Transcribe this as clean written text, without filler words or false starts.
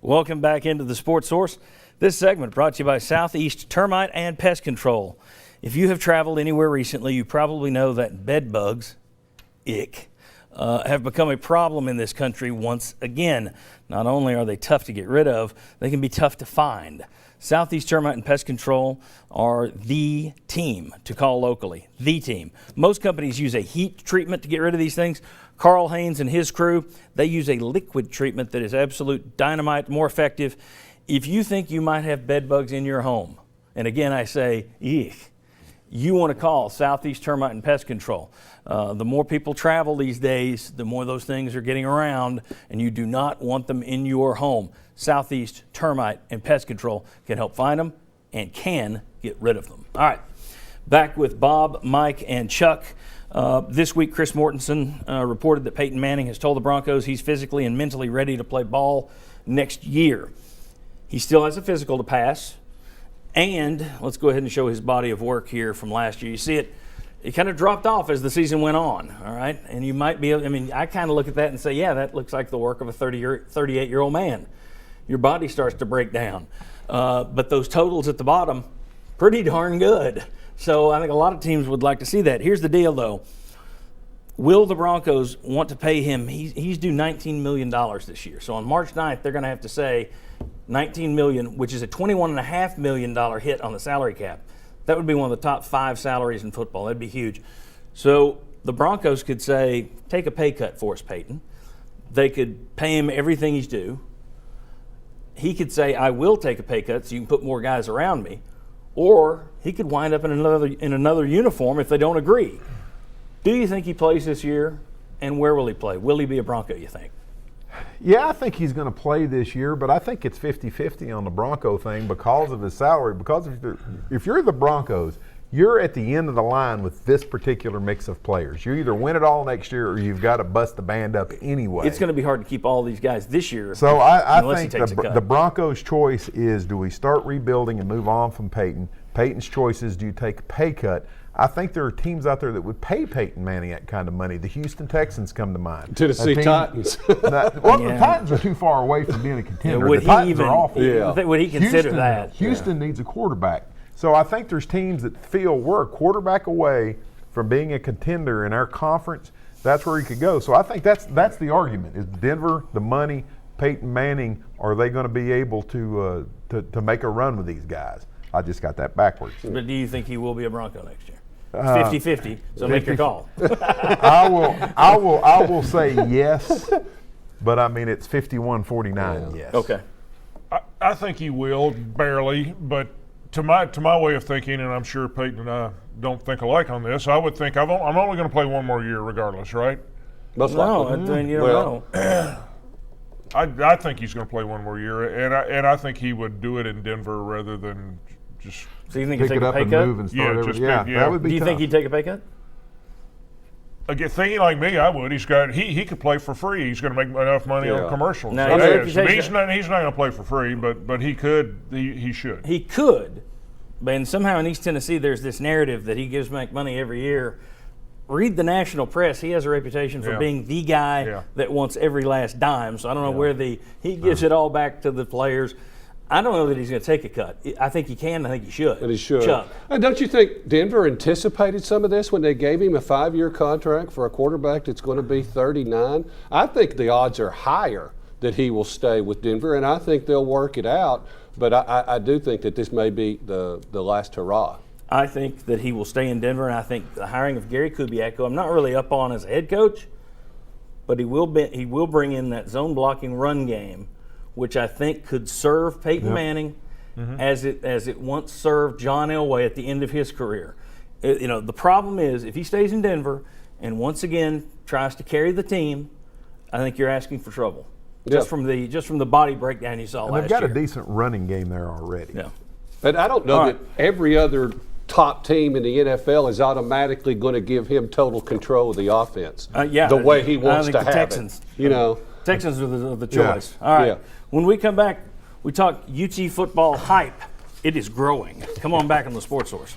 Welcome back into the Sports Source. This segment brought to you by Southeast Termite and Pest Control. If you have traveled anywhere recently, you probably know that bed bugs, have become a problem in this country once again. Not only are they tough to get rid of, they can be tough to find. Southeast Termite and Pest Control are the team to call locally, the team. Most companies use a heat treatment to get rid of these things. Carl Haynes and his crew, they use a liquid treatment that is absolute dynamite, more effective. If you think you might have bed bugs in your home, and again I say, you want to call Southeast Termite and Pest Control. The more people travel these days, the more those things are getting around, and you do not want them in your home. Southeast Termite and Pest Control can help find them and can get rid of them. All right, back with Bob, Mike, and Chuck. This week, Chris Mortensen reported that Peyton Manning has told the Broncos he's physically and mentally ready to play ball next year. He still has a physical to pass. And let's go ahead and show his body of work here from last year. You see it kind of dropped off as the season went on, all right? And you might be, I kind of look at that and say, yeah, that looks like the work of a 38-year-old man. Your body starts to break down. But those totals at the bottom, pretty darn good. So I think a lot of teams would like to see that. Here's the deal, though. Will the Broncos want to pay him? He's due $19 million this year. So on March 9th, they're going to have to say $19 million, which is a $21.5 million hit on the salary cap. That would be one of the top 5 salaries in football. That'd be huge. So the Broncos could say, take a pay cut for us, Peyton. They could pay him everything he's due. He could say, I will take a pay cut so you can put more guys around me. Or he could wind up in another uniform if they don't agree. Do you think he plays this year, and where will he play? Will he be a Bronco, you think? Yeah, I think he's going to play this year, but I think it's 50-50 on the Bronco thing because of his salary. Because if you're the Broncos, you're at the end of the line with this particular mix of players. You either win it all next year or you've got to bust the band up anyway. It's going to be hard to keep all these guys this year. So I think the Broncos' choice is, do we start rebuilding and move on from Peyton? Peyton's choice is, do you take a pay cut? I think there are teams out there that would pay Peyton Manning that kind of money. The Houston Texans come to mind. Tennessee Titans. The Titans are too far away from being a contender. Would the Titans are awful. Would he consider that? Houston needs a quarterback. So I think there's teams that feel we're a quarterback away from being a contender in our conference. That's where he could go. So I think that's the argument. Is Denver, the money, Peyton Manning, are they going to be able to make a run with these guys? I just got that backwards. But do you think he will be a Bronco next year? 50-50, so make your call. I will say yes, but it's 51-49 yes. Okay. I think he will, barely, but to my way of thinking, and I'm sure Peyton and I don't think alike on this, I would think I'm only going to play one more year regardless, right? Most likely. You don't know. I think he's going to play one more year, and I think he would do it in Denver rather than just. So you think pick he'd take it a up pay and cut? Move and start over. That would be Do you tough. think he'd take a pay cut? Again, thinking like me, I would. He could play for free. He's going to make enough money on commercials. Now, he's not going to play for free, but he could. He should. He could, and somehow in East Tennessee there's this narrative that he gives Mac money every year. Read the national press. He has a reputation for being the guy that wants every last dime. So I don't know where he gives it all back to the players. I don't know that he's going to take a cut. I think he can. I think he should. And he should. Chuck. And don't you think Denver anticipated some of this when they gave him a 5-year contract for a quarterback that's going to be 39? I think the odds are higher that he will stay with Denver, and I think they'll work it out. But I do think that this may be the last hurrah. I think that he will stay in Denver, and I think the hiring of Gary Kubiak, who I'm not really up on as a head coach, but he will bring in that zone blocking run game, which I think could serve Peyton Manning as it once served John Elway at the end of his career. The problem is if he stays in Denver and once again tries to carry the team, I think you're asking for trouble. Just from the body breakdown you saw last year. They've got a decent running game there already. Yeah. But I don't know that every other top team in the NFL is automatically going to give him total control of the offense. The way he wants to have Texans, it. Texans are the choice. All right. When we come back, we talk UT football hype. It is growing. Come on back on the Sports Source.